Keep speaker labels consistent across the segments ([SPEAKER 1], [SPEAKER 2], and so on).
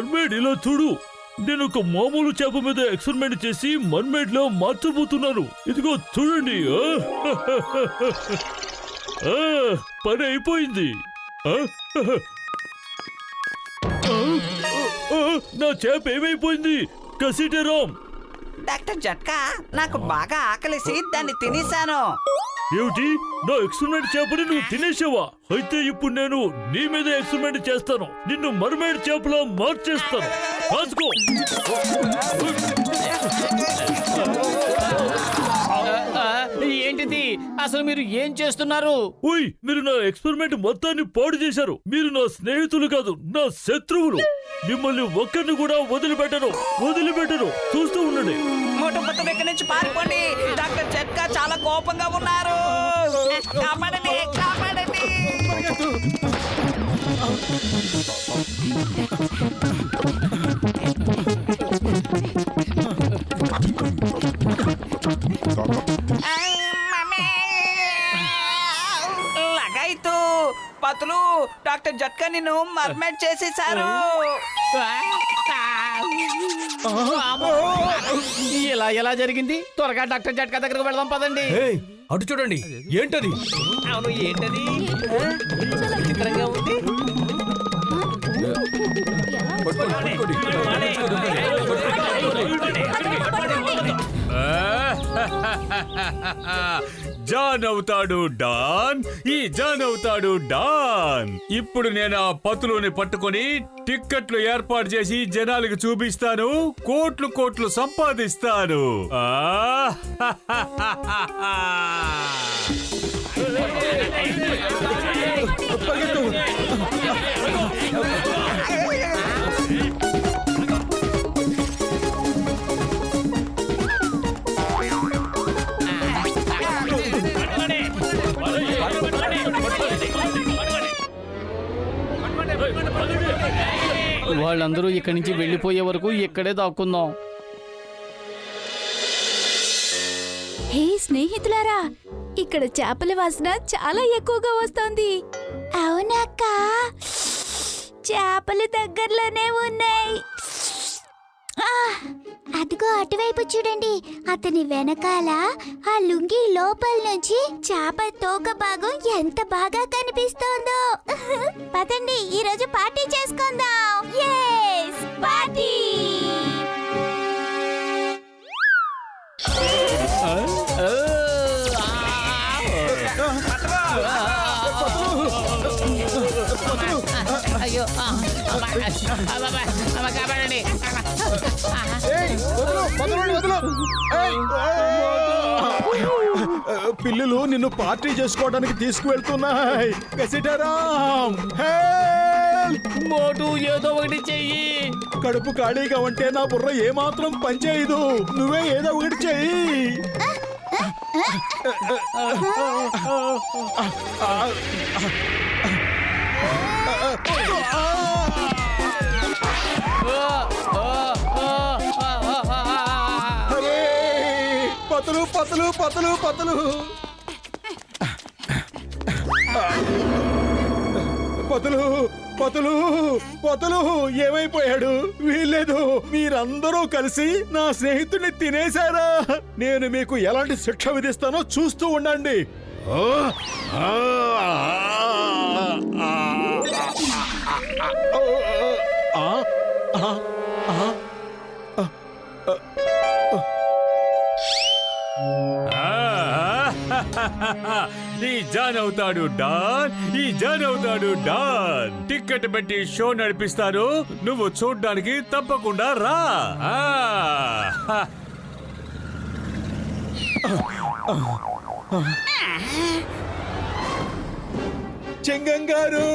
[SPEAKER 1] Mermaid ఇలా చూడు. నేను ఒక మామూలు చేప మీద ఎక్స్పెరిమెంట్ చేసి మర్మేడ్ లో మార్చబోతున్నాను. ఇదిగో చూడండి. పని అయిపోయింది. నా చేప ఏమైపోయింది? కసిటరామ్.
[SPEAKER 2] డాక్టర్ జట్కా, నాకు బాగా ఆకలిసి దాన్ని తినేశాను.
[SPEAKER 1] ఏమిటి? నా ఎక్స్పెరిమెంట్ చేపని నువ్వు తినేసావా? అయితే ఇప్పుడు నేను నీ మీద ఎక్స్పెరిమెంట్ చేస్తాను. నిన్ను మర్మేడ్ చేపలా మార్చేస్తాను. రాజుకో.
[SPEAKER 3] ఏంటిది? అసలు మీరు ఏం చేస్తున్నారు?
[SPEAKER 1] ఓయ్, మీరు నా ఎక్స్పెరిమెంట్ మొత్తాన్ని పాడు చేశారు. మీరు నా స్నేహితులు కాదు, నా శత్రువులు. మిమ్మల్ని ఒక్కరిని కూడా వదిలిపెట్టరు. చూస్తూ ఉండండి.
[SPEAKER 2] మొట్టమొదటి దగ్గర నుంచి పారిపోండి. డాక్టర్ జట్కా చాలా కోపంగా ఉన్నారు. కాపాడండి. లగాయితూ పతులు, డాక్టర్ జట్కా నిన్ను మర్మేడ్ చేసేశారు.
[SPEAKER 3] ఎలా జరిగింది? త్వరగా డాక్టర్ జట్కా దగ్గరకు వెళ్దాం పదండి.
[SPEAKER 4] అటు చూడండి. ఏంటది?
[SPEAKER 2] అవును, ఏంటది? విచిత్రంగా ఉంది.
[SPEAKER 5] జాన్ అవుతాడు డాన్. ఇప్పుడు నేను ఆ పతులోని పట్టుకొని టిక్కెట్లు ఏర్పాటు చేసి జనాలకు చూపిస్తాను. కోట్లు సంపాదిస్తాను.
[SPEAKER 3] వాళ్ళందరూ ఇక్కడి నుంచి వెళ్ళిపోయే వరకు ఇక్కడే దాక్కుందాం.
[SPEAKER 6] హే స్నేహితులారా, ఇక్కడ చేపల వాసన చాలా ఎక్కువగా వస్తోంది. అవునక్క, చేపలు దగ్గరలోనే ఉన్నాయి. అదిగో అటువైపు చూడండి. అతని వెనకాల ఆ లుంగి లోపల నుంచి చేప తోక భాగం ఎంత బాగా కనిపిస్తోందో. పదండి, ఈ రోజు పార్టీ చేసుకుందాం. yes party.
[SPEAKER 3] అయ్యో, కాపాడండి.
[SPEAKER 4] పిల్లులు నిన్ను పార్టీ చేసుకోవడానికి తీసుకువెళ్తున్నాయి. కసిటరామ్, హెల్ప్!
[SPEAKER 3] మోటు, ఏదో ఒకటి చెయ్యి.
[SPEAKER 4] కడుపు ఖాళీగా ఉంటే నా బుర్ర ఏమాత్రం పనిచేయదు. నువ్వే ఏదో ఒకటి చెయ్యి. పతులు ఏమైపోయాడు? వీల్లేదు, మీరందరూ కలిసి నా స్నేహితుడిని తినేశారా? నేను మీకు ఎలాంటి శిక్ష విధిస్తానో చూస్తూ ఉండండి.
[SPEAKER 5] ఈ జాన్ అవుతాడు డాన్. టికెట్ పెట్టి షో నడిపిస్తాను. నువ్వు చూడ్డానికి తప్పకుండా రా.
[SPEAKER 4] చెంగంగారు,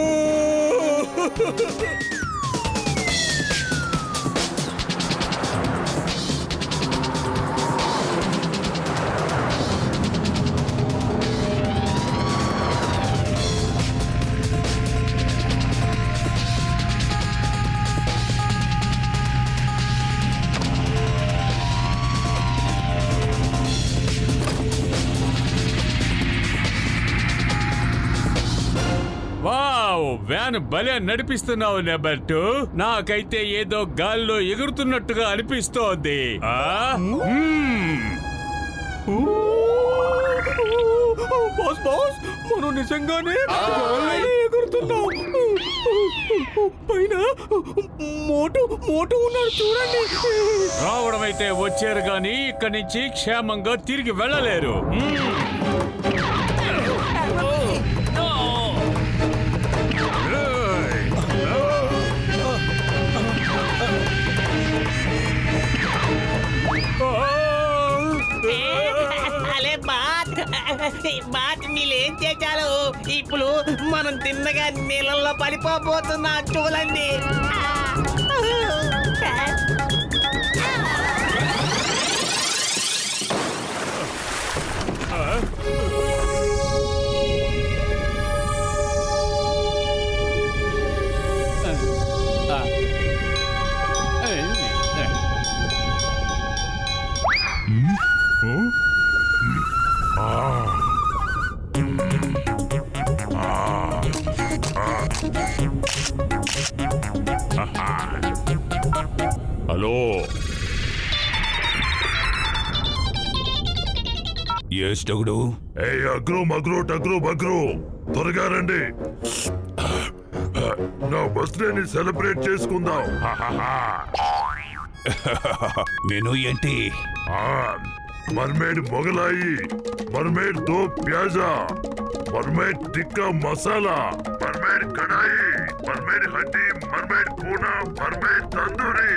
[SPEAKER 5] వావ్, వ్యాన్ భలే నడిపిస్తున్నావు నెంబర్ 2. నాకైతే ఏదో గాల్లో ఎగురుతున్నట్టుగా అనిపిస్తోంది.
[SPEAKER 4] బాస్ బాస్, మనం నిజంగానే గాల్లోనే ఎగురుతున్నాం. పైన మోటు ఉన్నాడు చూడండి.
[SPEAKER 5] రావడం అయితే వచ్చారు గాని ఇక్కడి నుంచి క్షేమంగా తిరిగి వెళ్ళలేరు.
[SPEAKER 2] అలే బాత్ మీరేం చేశారు? ఇప్పుడు మనం తిన్నగా నీళ్ళల్లో పడిపోతున్నా చూడండి.
[SPEAKER 7] హలో,
[SPEAKER 8] ఏస్టగుడు
[SPEAKER 7] ఏ అగ్రో మగ్రో టగ్రో బగ్రో, త్వరగా రండి. నా బర్త్డేని సెలబ్రేట్ చేసుకుందాం.
[SPEAKER 8] మెను ఏంటి?
[SPEAKER 7] Mermaid Mughlai, mermaid do pyaza, mermaid tikka masala, mermaid kadai, mermaid హడ్డీ, మర్మేడ్ పూనా, మర్మేడ్ తందూరి.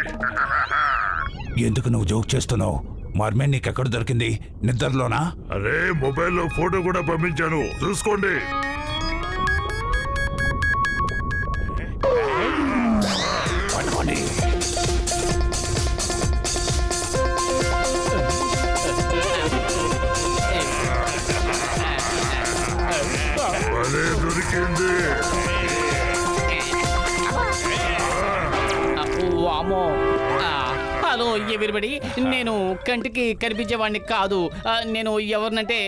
[SPEAKER 8] ఎందుకు నువ్వు జోక్ చేస్తున్నావు? మర్మేడ్ నీకెక్కడ దొరికింది? నిద్రలోనా?
[SPEAKER 7] అరే, మొబైల్లో ఫోటో కూడా పంపించాను, చూసుకోండి.
[SPEAKER 8] పట్టుకోండి.
[SPEAKER 7] అదే దొరికింది.
[SPEAKER 3] వామో. హలో ఎవ్రీబడి, నేను కంటికి కనిపించేవాడిని కాదు. నేను ఎవరినంటే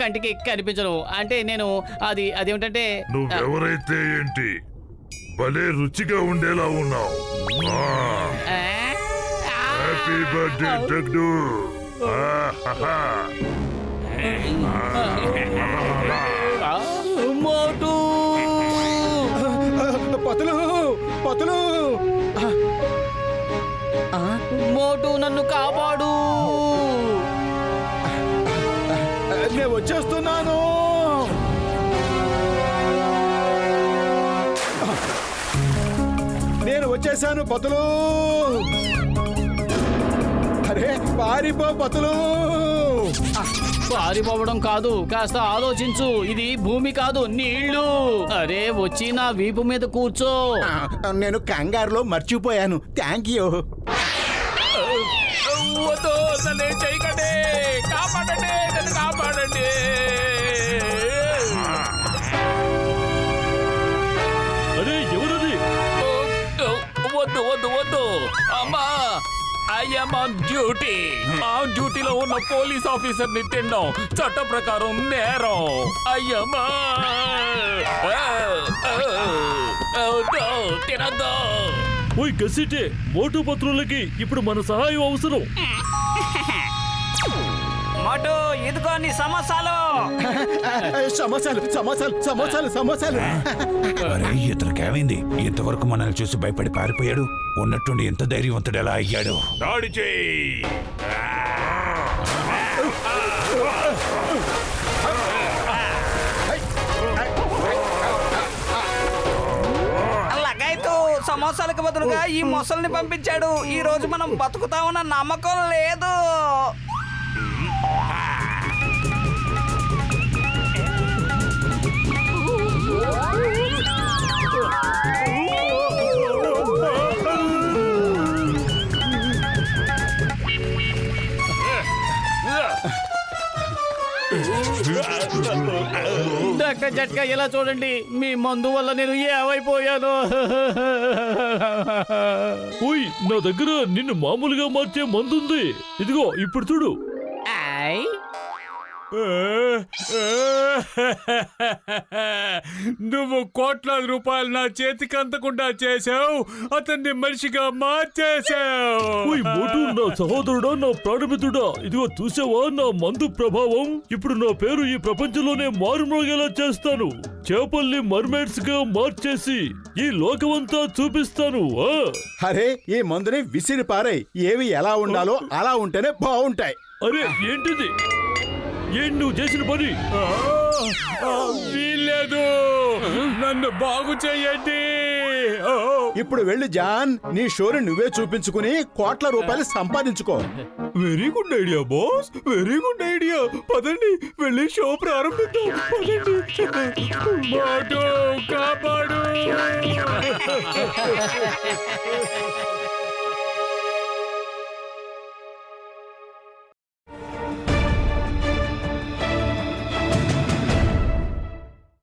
[SPEAKER 3] కంటికి కనిపించను. అంటే నేను అదేమిటంటే
[SPEAKER 7] నువ్వెవరైతే ఏంటి, భలే రుచిగా ఉండేలా ఉన్నావు. Happy birthday డగ్డు.
[SPEAKER 3] మోటు
[SPEAKER 4] పతులు పతులు,
[SPEAKER 3] మోటు నన్ను కాపాడు.
[SPEAKER 4] నేను వచ్చేస్తున్నాను. నేను వచ్చేసాను పతులు. అరే పారిపో పతులు.
[SPEAKER 3] పారిపోవడం కాదు, కాస్త ఆలోచించు. ఇది భూమి కాదు, నీళ్లు. అరే వచ్చి నా వీపు మీద కూర్చో.
[SPEAKER 4] నేను కంగారులో మర్చిపోయాను. Thank you.
[SPEAKER 5] చేయకండి, కాపాడండి, నన్ను కాపాడండి.
[SPEAKER 1] అరే ఎవరది?
[SPEAKER 5] వద్దు వద్దు వద్దు అమ్మా, ఐఎమ్ ఆన్ డ్యూటీ. డ్యూటీలో ఉన్న పోలీస్ ఆఫీసర్ ని తినడం చట్ట ప్రకారం నేరం. అయ్యమ్మా, తినద్దు.
[SPEAKER 1] ఓయ్ గసిటే, మోటు పత్రులకి ఇప్పుడు మన సహాయం అవసరం.
[SPEAKER 2] మోటు, ఇదిగో నీ సమోసాలు.
[SPEAKER 4] సమోసాలు సమోసాలు సమోసాలు సమోసాలు.
[SPEAKER 8] అరే ఇతనికేమైంది? ఇంతవరకు మనల్ని చూసి భయపడి పారిపోయాడు. ఉన్నట్టుండి ఎంత ధైర్యవంతుడు ఎలా అయ్యాడు?
[SPEAKER 7] దాడి చేయి.
[SPEAKER 2] లగాయతు సమోసాలకు బదులుగా ఈ మొసల్ని పంపించాడు. ఈ రోజు మనం బతుకుతామన్న నమ్మకం లేదు.
[SPEAKER 3] డాక్టర్ జట్కా, ఇలా చూడండి. మీ మందు వల్ల నేను ఏమైపోయాను.
[SPEAKER 1] ఓయ్, నా దగ్గర నిన్ను మామూలుగా మార్చే మందుంది. ఇదిగో ఇప్పుడు చూడు. నువ్వు కోట్లాది రూపాయలు నా చేతికి అందకుండా చేసావు, అతన్ని మనిషిగా మార్చేసావు. నా సహోదరుడా, నా ప్రాణమిత్రుడా, ఇదిగో చూసావా నా మందు ప్రభావం? ఇప్పుడు నా పేరు ఈ ప్రపంచంలోనే మారుమోగేలా చేస్తాను. చేపల్ని మర్మైడ్స్ గా మార్చేసి ఈ లోకమంతా చూపిస్తాను.
[SPEAKER 4] అరే ఈ మందుని విసిరి పారై, ఏవి ఎలా ఉండాలో అలా ఉంటేనే బాగుంటాయి.
[SPEAKER 1] అరే ఏంటిది? ఏంటి నువ్వు చేసిన పని? వీల్లేదు, నన్ను బాగు చెయ్యండి.
[SPEAKER 4] ఇప్పుడు వెళ్ళి జాన్, నీ షోని నువ్వే చూపించుకుని కోట్ల రూపాయలు సంపాదించుకో.
[SPEAKER 1] Very good idea boss, very good idea. పదండి వెళ్ళి షో ప్రారంభిద్దాం. పదండి. మాటు కాపాడు.